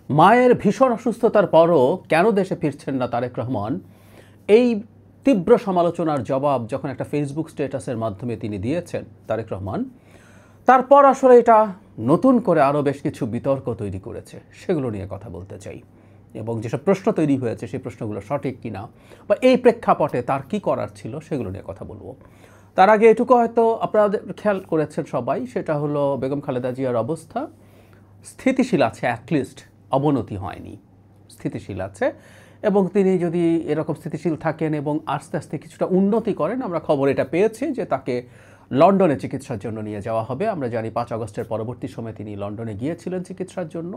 মায়ের ভীষণ অসুস্থতার পরও কেন দেশে ফিরছেন না তারেক রহমান, এই তীব্র সমালোচনার জবাব যখন একটা ফেসবুক স্ট্যাটাসের মাধ্যমে তিনি দিয়েছেন তারেক রহমান, তারপর আসলে এটা নতুন করে আরও বেশ কিছু বিতর্ক তৈরি করেছে। সেগুলো নিয়ে কথা বলতে চাই এবং যেসব প্রশ্ন তৈরি হয়েছে সেই প্রশ্নগুলো সঠিক কিনা বা এই প্রেক্ষাপটে তার কি করার ছিল সেগুলো নিয়ে কথা বলবো। তার আগে এটুকু হয়তো আপনারা খেয়াল করেছেন সবাই, সেটা হলো বেগম খালেদা জিয়ার অবস্থা স্থিতিশীল আছে, অ্যাটলিস্ট অবনতি হয়নি, স্থিতিশীল আছে। এবং তিনি যদি এরকম স্থিতিশীল থাকেন এবং আস্তে আস্তে কিছুটা উন্নতি করেন, আমরা খবর এটা পেয়েছি যে তাকে লন্ডনে চিকিৎসার জন্য নিয়ে যাওয়া হবে। আমরা জানি 5 আগস্টের পরবর্তী সময়ে তিনি লন্ডনে গিয়েছিলেন চিকিৎসার জন্য।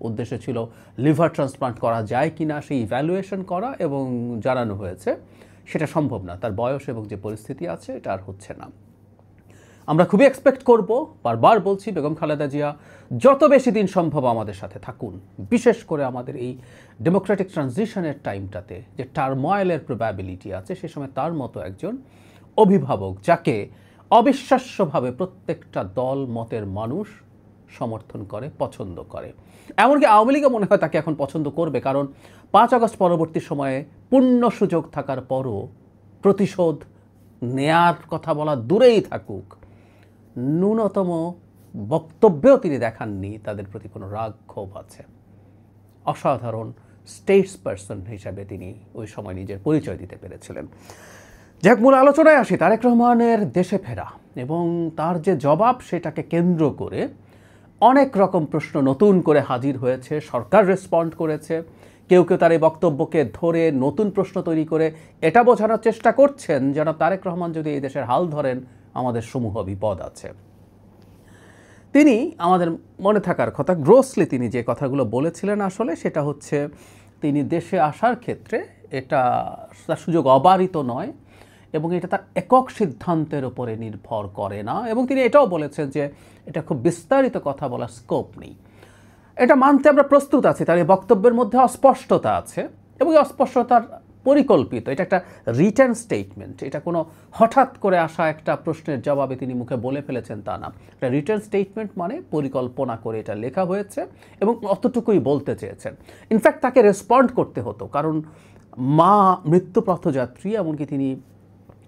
উদ্দেশ্য ছিল লিভার ট্রান্সপ্লান্ট করা যায় কি না সেই ইভ্যালুয়েশন করা, এবং জানানো হয়েছে সেটা সম্ভব না, তার বয়স এবং যে পরিস্থিতি আছে এটা আর হচ্ছে না। আমরা খুবই এক্সপেক্ট করব, বারবার বলছি, বেগম খালেদা জিয়া যত বেশি দিন সম্ভব আমাদের সাথে থাকুন, বিশেষ করে আমাদের এই ডেমোক্রেটিক ট্রানজিশনের টাইমটাতে যে টার্ময়েলের প্রবাবিলিটি আছে, সে সময় তার মতো একজন অভিভাবক যাকে অবিশ্বাস্যভাবে প্রত্যেকটা দল মতের মানুষ সমর্থন করে, পছন্দ করে। এমনকি আওয়ামী লীগও মনে হয় তাকে এখন পছন্দ করবে, কারণ 5 আগস্ট পরবর্তী সময়ে পূর্ণ সুযোগ থাকার পরও প্রতিশোধ নেয়ার কথা বলা দূরেই থাকুক, ন্যূনতম বক্তব্যেও তিনি দেখাননি তাদের প্রতি কোনো রাগ ক্ষোভ আছে। অসাধারণ স্টেটস পারসন হিসাবে তিনি ওই সময় নিজের পরিচয় দিতে পেরেছিলেন। যাক, মূল আলোচনায় আসি। তারেক রহমানের দেশে ফেরা এবং তার যে জবাব, সেটাকে কেন্দ্র করে অনেক রকম প্রশ্ন নতুন করে হাজির হয়েছে। সরকার রেসপন্ড করেছে, কেউ কেউ তার এই বক্তব্যকে ধরে নতুন প্রশ্ন তৈরি করে এটা বোঝানোর চেষ্টা করছেন যেন তারেক রহমান যদি এই দেশের হাল ধরেন আমাদের সমূহ বিপদ আছে। তিনি আমাদের মনে থাকার কথা, গ্রোসলি তিনি যে কথাগুলো বলেছিলেন আসলে সেটা হচ্ছে তিনি দেশে আসার ক্ষেত্রে এটা তার সুযোগ অবারিত নয় এবং এটা তার একক সিদ্ধান্তের উপরে নির্ভর করে না, এবং তিনি এটাও বলেছেন যে এটা খুব বিস্তারিত কথা বলার স্কোপ নেই। এটা মানতে আমরা প্রস্তুত আছি। তার এই বক্তব্যের মধ্যে অস্পষ্টতা আছে এবং এই অস্পষ্টতার পরিকল্পিত, এটা একটা রিটার্ন স্টেটমেন্ট, এটা কোনো হঠাৎ করে আসা একটা প্রশ্নের জবাবে তিনি মুখে বলে ফেলেছেন তা না। একটা রিটার্ন স্টেটমেন্ট মানে পরিকল্পনা করে এটা লেখা হয়েছে এবং অতটুকুই বলতে চেয়েছেন। ইনফ্যাক্ট তাকে রেসপন্ড করতে হতো, কারণ মা মৃত্যুপথযাত্রী, এমনকি তিনি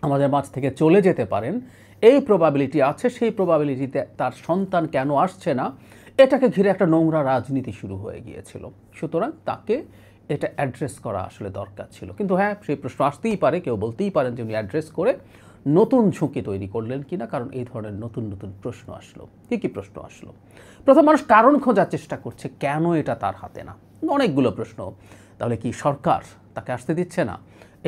আমাদের মাঝ থেকে চলে যেতে পারেন এই প্রবাবিলিটি আছে। সেই প্রবাবিলিটিতে তার সন্তান কেন আসছে না, এটাকে ঘিরে একটা নোংরা রাজনীতি শুরু হয়ে গিয়েছিল। সুতরাং তাকে এটা অ্যাড্রেস করা আসলে দরকার ছিল। কিন্তু হ্যাঁ, সেই প্রশ্ন আসতেই পারে, কেউ বলতেই পারেন যে উনি অ্যাড্রেস করে নতুন ঝুঁকি তৈরি করলেন কিনা, কারণ এই ধরনের নতুন নতুন প্রশ্ন আসলো। কী প্রশ্ন আসলো? প্রথম, মানুষ কারণ খোঁজার চেষ্টা করছে কেন এটা তার হাতে না। অনেকগুলো প্রশ্ন। তাহলে কি সরকার তাকে আসতে দিচ্ছে না?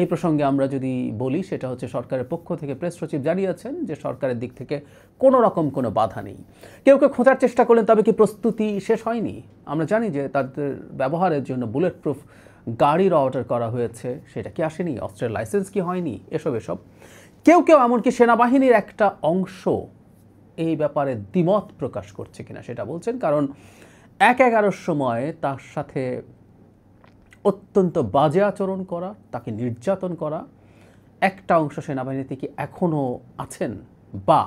এই প্রসঙ্গে আমরা যদি বলি, সেটা হচ্ছে সরকারের পক্ষ থেকে প্রেস সচিব জানিয়েছেন যে সরকারের দিক থেকে কোনো রকম কোনো বাধা নেই। কেউ কেউ খোঁজার চেষ্টা করলেন তবে কি প্রস্তুতি শেষ হয়নি? আমরা জানি যে তাদের ব্যবহারের জন্য বুলেট প্রুফ গাড়ির অর্ডার করা হয়েছে, সেটা কি আসেনি? অস্ত্রের লাইসেন্স কি হয়নি? এসব কেউ কেউ এমনকি সেনাবাহিনীর একটা অংশ এই ব্যাপারে দ্বিমত প্রকাশ করছে কিনা সেটা বলছেন, কারণ 1/11 সময় তার সাথে অত্যন্ত বাজে আচরণ করা, তাকে নির্যাতন করা একটা অংশ সেনাবাহিনীতে কি এখনও আছেন, বা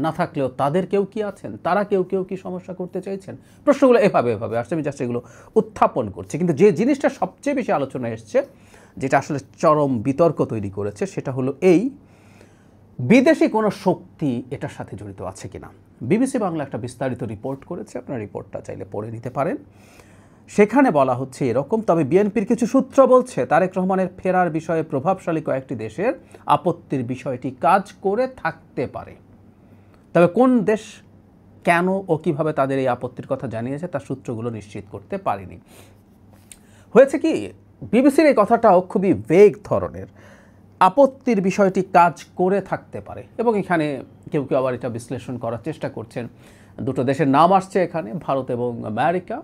না থাকলেও তাদের কেউ কি আছেন, তারা কেউ কি সমস্যা করতে চাইছেন? প্রশ্নগুলো এভাবে আসছে, আমি জাস্ট এগুলো উত্থাপন করছি। কিন্তু যে জিনিসটা সবচেয়ে বেশি আলোচনায় এসছে, যেটা আসলে চরম বিতর্ক তৈরি করেছে, সেটা হলো এই বিদেশি কোনো শক্তি এটার সাথে জড়িত আছে কিনা। বিবিসি বাংলা একটা বিস্তারিত রিপোর্ট করেছে, আপনার রিপোর্টটা চাইলে পড়ে নিতে পারেন। সেখানে বলা হচ্ছে এরকম, তবে বিএনপির কিছু সূত্র বলছে তারেক রহমানের ফেরার বিষয়ে প্রভাবশালী কয়েকটি দেশের আপত্তির বিষয়টি কাজ করে থাকতে পারে। তবে কোন দেশ, কেন ও কিভাবে তাদের এই আপত্তির কথা জানিয়েছে তার সূত্রগুলো নিশ্চিত করতে পারেনি। হয়েছে কি, বিবিসির এই কথাটাও খুবই ভেগ ধরনের। আপত্তির বিষয়টি কাজ করে থাকতে পারে, এবং এখানে কেউ আবার এটা বিশ্লেষণ করার চেষ্টা করছেন। দুটো দেশের নাম আসছে এখানে, ভারত এবং আমেরিকা।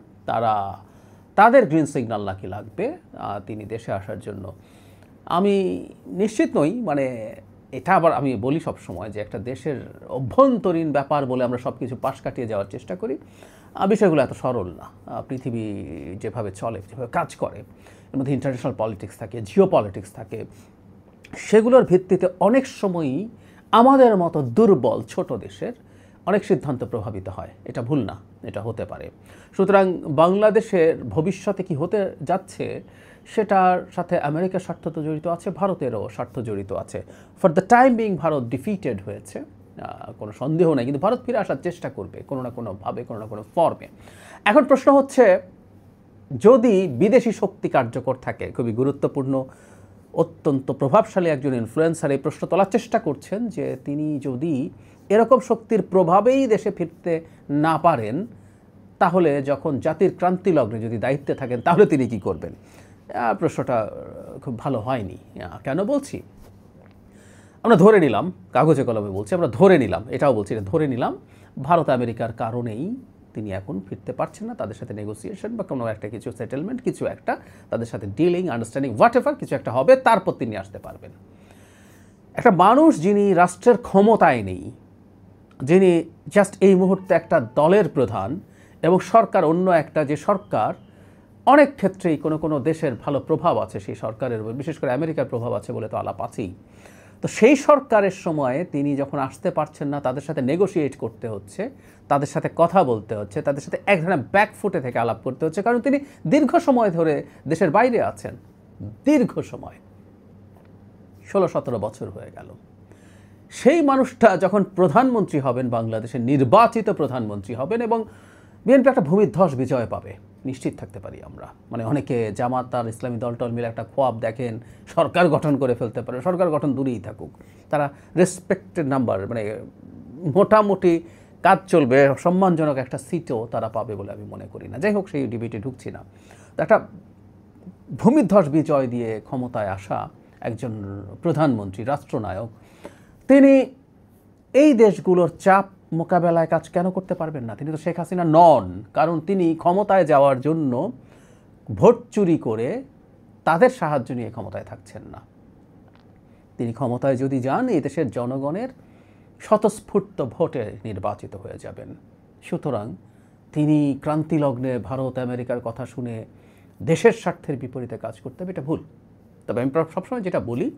তাদের গ্রিন সিগন্যাল নাকি লাগবে তিনি দেশে আসার জন্য। আমি নিশ্চিত নই, মানে এটা আবার আমি বলি সব সময় যে একটা দেশের অভ্যন্তরীণ ব্যাপার বলে আমরা সব কিছু পাশ কাটিয়ে যাওয়ার চেষ্টা করি। বিষয়গুলো এত সরল না। পৃথিবী যেভাবে চলে, যেভাবে কাজ করে, এর মধ্যে ইন্টারন্যাশনাল পলিটিক্স থাকে, জিও পলিটিক্স থাকে, সেগুলোর ভিত্তিতে অনেক সময়ই আমাদের মতো দুর্বল ছোট দেশের অনেক সিদ্ধান্ত প্রভাবিত হয়, এটা ভুল না, এটা হতে পারে। সুতরাং বাংলাদেশের ভবিষ্যতে কি হতে যাচ্ছে সেটার সাথে আমেরিকার স্বার্থ তো জড়িত আছে, ভারতেরও স্বার্থ জড়িত আছে। For the time being Bharat defeated হয়েছে, কোনো সন্দেহ নেই, কিন্তু ভারত ফিরে আসার চেষ্টা করবে কোনো না কোনোভাবে, কোনো না কোনো ফর্মে। এখন প্রশ্ন হচ্ছে, যদি বিদেশি শক্তি কার্যকর থাকে, খুবই গুরুত্বপূর্ণ, অত্যন্ত প্রভাবশালী একজন ইনফ্লুয়েন্সার এই প্রশ্ন তোলার চেষ্টা করছেন যে তিনি যদি এরকম শক্তির প্রভাবেই দেশে ফিরতে না পারেন, তাহলে যখন জাতির ক্রান্তি লগ্নে যদি দায়িত্বে থাকেন তাহলে তিনি কি করবেন? প্রশ্নটা খুব ভালো হয়নি। কেন বলছি? আমরা ধরে নিলাম, কাগজে কলমে বলছি, আমরা ধরে নিলাম, এটাও বলছি, ধরে নিলাম ভারত আমেরিকার কারণেই তিনি এখন ফিরতে পারছেন না, তাদের সাথে নেগোসিয়েশন বা কোনো একটা কিছু সেটেলমেন্ট, কিছু একটা তাদের সাথে ডিলিং, আন্ডারস্ট্যান্ডিং, হোয়াট এভার কিছু একটা হবে, তারপর তিনি আসতে পারবেন। একটা মানুষ যিনি রাষ্ট্রের ক্ষমতায় নেই, যিনি জাস্ট এই মুহূর্তে একটা দলের প্রধান এবং সরকার অন্য একটা, যে সরকার অনেক ক্ষেত্রেই কোনো কোনো দেশের ভালো প্রভাব আছে সেই সরকারের, বিশেষ করে আমেরিকার প্রভাব আছে বলে তো আলাপ আছেই, তো সেই সরকারের সময়ে তিনি যখন আসতে পারছেন না, তাদের সাথে নেগোশিয়েট করতে হচ্ছে, তাদের সাথে কথা বলতে হচ্ছে, তাদের সাথে এক ধরনের ব্যাকফুটে থেকে আলাপ করতে হচ্ছে, কারণ তিনি দীর্ঘ সময় ধরে দেশের বাইরে আছেন, দীর্ঘ সময়, 16-17 বছর হয়ে গেল। সেই মানুষটা যখন প্রধানমন্ত্রী হবেন, বাংলাদেশের নির্বাচিত প্রধানমন্ত্রী হবেন, এবং বিএনপি একটা ভূমিধ্বস বিজয় পাবে, নিশ্চিত থাকতে পারি আমরা। মানে অনেকে জামাত আর ইসলামী দল মিলে একটা খোয়াব দেখেন, সরকার গঠন করে ফেলতে পারে, সরকার গঠন দূরেই থাকুক, তারা রেসপেক্টেড নাম্বার, মানে মোটামুটি কাজ চলবে, সম্মানজনক একটা সিটও তারা পাবে বলে আমি মনে করি না। যাই হোক, সেই ডিবেটে ঢুকছি না। তো একটা ভূমিধ্বস বিজয় দিয়ে ক্ষমতায় আসা একজন প্রধানমন্ত্রী, রাষ্ট্রনায়ক, তিনি এই দেশগুলোর চাপ মোকাবেলায় কাজ কেন করতে পারবেন না? তিনি তো শেখ হাসিনা নন, কারণ তিনি ক্ষমতায় যাওয়ার জন্য ভোট চুরি করে তাদের সাহায্য নিয়ে ক্ষমতায় থাকছেন না। তিনি ক্ষমতায় যদি যান, এই দেশের জনগণের স্বতঃস্ফূর্ত ভোটে নির্বাচিত হয়ে যাবেন। সুতরাং তিনি ক্রান্তিলগ্নে ভারত আমেরিকার কথা শুনে দেশের স্বার্থের বিপরীতে কাজ করতে হবে, এটা ভুল। তবে আমি সবসময় যেটা বলি,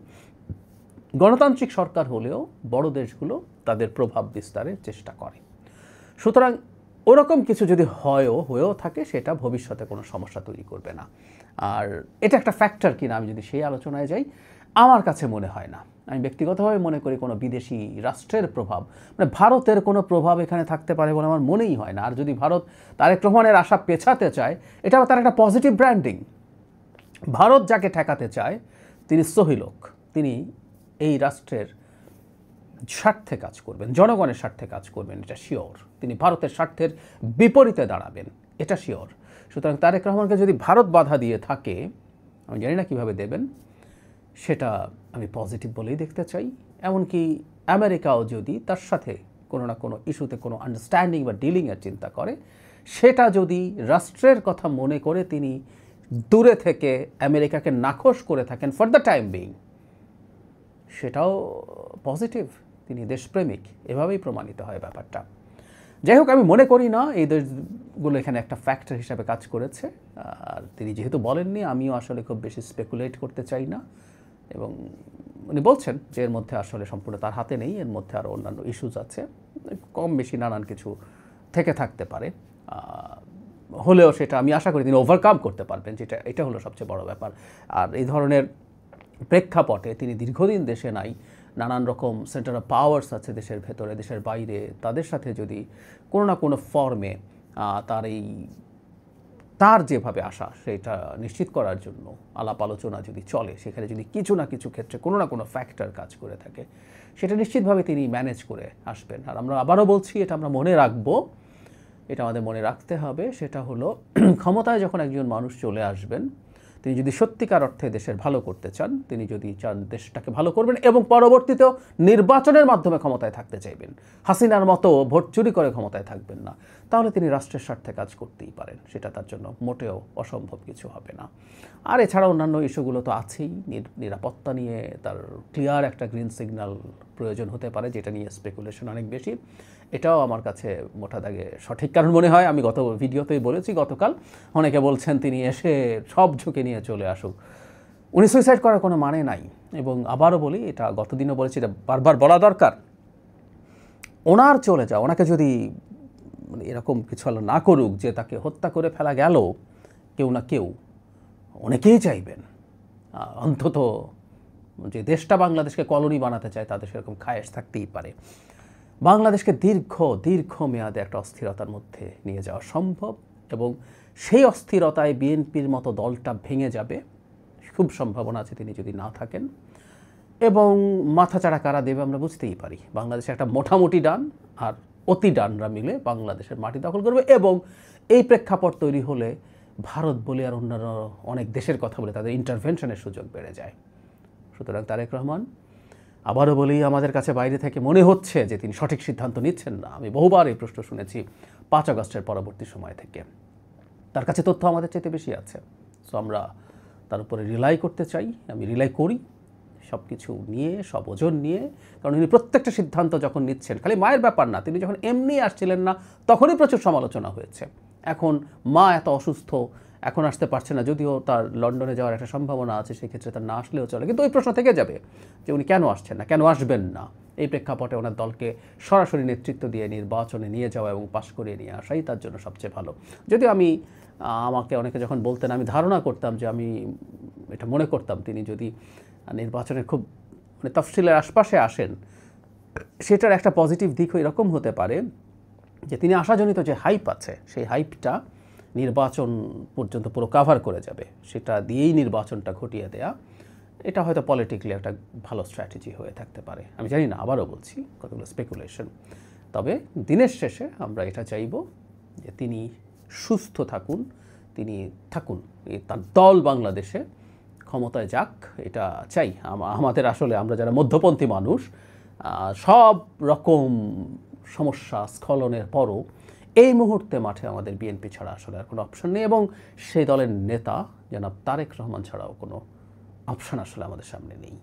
গণতান্ত্রিক সরকার হলেও বড় দেশগুলো তাদের প্রভাব বিস্তারের চেষ্টা করে। সুতরাং ওরকম কিছু যদি হয়েও থাকে, সেটা ভবিষ্যতে কোনো সমস্যা তৈরি করবে না। আর এটা একটা ফ্যাক্টর কিনা, আমি যদি সেই আলোচনায় যাই, আমার কাছে মনে হয় না। আমি ব্যক্তিগতভাবে মনে করি কোনো বিদেশি রাষ্ট্রের প্রভাব, মানে ভারতের কোনো প্রভাব এখানে থাকতে পারে বলে আমার মনেই হয় না। আর যদি ভারত তারেক রহমানের আশা পেছাতে চায়, এটাও তার একটা পজিটিভ ব্র্যান্ডিং। ভারত যাকে ঠেকাতে চায় তিনি সহি লোক, তিনি এই রাষ্ট্রের স্বার্থে কাজ করবেন, জনগণের স্বার্থে কাজ করবেন, এটা শিওর। তিনি ভারতের স্বার্থের বিপরীতে দাঁড়াবেন, এটা শিওর। সুতরাং তারেক রহমানকে যদি ভারত বাধা দিয়ে থাকে, আমি জানি না কীভাবে দেবেন, সেটা আমি পজিটিভ বলেই দেখতে চাই। এমনকি আমেরিকাও যদি তার সাথে কোনো না কোনো ইস্যুতে কোনো আন্ডারস্ট্যান্ডিং বা ডিলিংয়ের চিন্তা করে, সেটা যদি রাষ্ট্রের কথা মনে করে তিনি দূরে থেকে আমেরিকাকে নাখোশ করে থাকেন ফর দ্য টাইম বিং, সেটাও পজিটিভ। তিনি দেশপ্রেমিক, এভাবেই প্রমাণিত হয় ব্যাপারটা। যাই হোক, আমি মনে করি না এই দেশগুলো এখানে একটা ফ্যাক্টর হিসাবে কাজ করেছে। আর তিনি যেহেতু বলেননি, আমিও আসলে খুব বেশি স্পেকুলেট করতে চাই না। এবং উনি বলছেন যে এর মধ্যে আসলে সম্পূর্ণ তার হাতে নেই, এর মধ্যে আরও অন্যান্য ইস্যুজ আছে, কম বেশি নানান কিছু থেকে থাকতে পারে। হলেও সেটা আমি আশা করি তিনি ওভারকাম করতে পারবেন, এটা হলো সবচেয়ে বড় ব্যাপার। আর এই ধরনের প্রেক্ষাপটে তিনি দীর্ঘদিন দেশে নাই, নানান রকম সেন্টার অফ পাওয়ার্স আছে দেশের ভেতরে, দেশের বাইরে, তাদের সাথে যদি কোনো না কোনো ফর্মে তার যেভাবে আসা সেটা নিশ্চিত করার জন্য আলাপ আলোচনা যদি চলে, সেখানে যদি কিছু না কিছু ক্ষেত্রে কোনো না কোনো ফ্যাক্টর কাজ করে থাকে, সেটা নিশ্চিতভাবে তিনি ম্যানেজ করে আসবেন। আর আমরা আবারও বলছি, এটা আমরা মনে রাখবো, এটা আমাদের মনে রাখতে হবে, সেটা হলো ক্ষমতায় যখন একজন মানুষ চলে আসবেন, তিনি যদি সত্যিকার অর্থে দেশের ভালো করতে চান, তিনি যদি চান দেশটাকে ভালো করবেন এবং পরবর্তীতেও নির্বাচনের মাধ্যমে ক্ষমতায় থাকতে চাইবেন, হাসিনার মতো ভোট চুরি করে ক্ষমতায় থাকবেন না, তাহলে তিনি রাষ্ট্রের স্বার্থে কাজ করতেই পারেন। সেটা তার জন্য মোটেও অসম্ভব কিছু হবে না। আর এছাড়া অন্যান্য ইস্যুগুলো তো আছেই। নিরাপত্তা নিয়ে তার ক্লিয়ার একটা গ্রিন সিগন্যাল প্রয়োজন হতে পারে, যেটা নিয়ে স্পেকুলেশন অনেক বেশি। এটাও আমার কাছে মোটা দাগে সঠিক কারণ মনে হয়। আমি গত ভিডিওতেই বলেছি, গতকাল অনেকে বলছেন তিনি এসে সব ঝুঁকে নিয়ে চলে আসুক। উনি সুইসাইড করার কোনো মানে নাই। এবং আবারও বলি, এটা গতদিনও বলেছি, এটা বারবার বলা দরকার, ওনার চলে যাওয়া, ওনাকে যদি মানে এরকম কিছু আল্লাহ না করুক যে তাকে হত্যা করে ফেলা গেল, কেউ না কেউ অনেকেই চাইবেন অন্তত যে দেশটা বাংলাদেশকে কলোনি বানাতে চায় তাদের সেরকম খায়েশ থাকতেই পারে। বাংলাদেশকে দীর্ঘ মেয়াদে একটা অস্থিরতার মধ্যে নিয়ে যাওয়া সম্ভব, এবং সেই অস্থিরতায় বিএনপির মতো দলটা ভেঙে যাবে, খুব সম্ভাবনা আছে তিনি যদি না থাকেন। এবং মাথাচাড়া কারা দেবে আমরা বুঝতেই পারি। বাংলাদেশে একটা মোটামুটি ডান আর অতি ডানরা মিলে বাংলাদেশের মাটি দখল করবে, এবং এই প্রেক্ষাপট তৈরি হলে ভারত বলে আর অন্যান্য অনেক দেশের কথা বলে তাদের ইন্টারভেনশনের সুযোগ বেড়ে যায়। সুতরাং তারেক রহমান, আবারও বলি, আমাদের কাছে বাইরে থেকে মনে হচ্ছে যে তিনি সঠিক সিদ্ধান্ত নিচ্ছেন না। আমি বহুবার এই প্রশ্ন শুনেছি 5 আগস্টের পরবর্তী সময় থেকে। তার কাছে তথ্য আমাদের চাইতে বেশি আছে, সো আমরা তার উপরে রিলাই করতে চাই। আমি রিলাই করি সব কিছু নিয়ে, সব ওজন নিয়ে, কারণ উনি প্রত্যেকটা সিদ্ধান্ত যখন নিচ্ছেন, খালি মায়ের ব্যাপার না, তিনি যখন এমনি আসছিলেন না তখনই প্রচুর সমালোচনা হয়েছে। এখন মা এত অসুস্থ, এখন আসতে পারছে না, যদিও তার লন্ডনে যাওয়ার একটা সম্ভাবনা আছে, সেক্ষেত্রে তার না আসলেও চলে, কিন্তু ওই প্রশ্ন থেকে যাবে যে উনি কেন আসছেন না, কেন আসবেন না। এই প্রেক্ষাপটে ওনার দলকে সরাসরি নেতৃত্ব দিয়ে নির্বাচনে নিয়ে যাওয়া এবং পাশ করিয়ে নিয়ে আসাই তার জন্য সবচেয়ে ভালো। যদিও আমাকে অনেকে যখন বলতেন, আমি ধারণা করতাম যে, আমি এটা মনে করতাম তিনি যদি নির্বাচনের খুব মানে তফসিলের আশপাশে আসেন, সেটার একটা পজিটিভ দিকও এরকম হতে পারে যে তিনি আশাজনিত যে হাইপ আছে, সেই হাইপটা নির্বাচন পর্যন্ত পুরো কাভার করে যাবে, সেটা দিয়েই নির্বাচনটা ঘটিয়ে দেয়া। এটা হয়তো পলিটিক্যালি একটা ভালো স্ট্র্যাটেজি হয়ে থাকতে পারে, আমি জানি না, আবারও বলছি কতগুলো স্পেকুলেশন। তবে দিনের শেষে আমরা এটা চাইব যে তিনি সুস্থ থাকুন, তিনি থাকুন, তার দল বাংলাদেশে ক্ষমতায় যাক, এটা চাই। আমাদের আসলে আমরা যারা মধ্যপন্থী মানুষ, সব রকম সমস্যা স্খলনের পরও এই মুহূর্তে মাঠে আমাদের বিএনপি ছাড়া আসলে আর কোনো অপশন নেই, এবং সেই দলের নেতা জনাব তারেক রহমান ছাড়াও কোনো অপশন আসলে আমাদের সামনে নেই।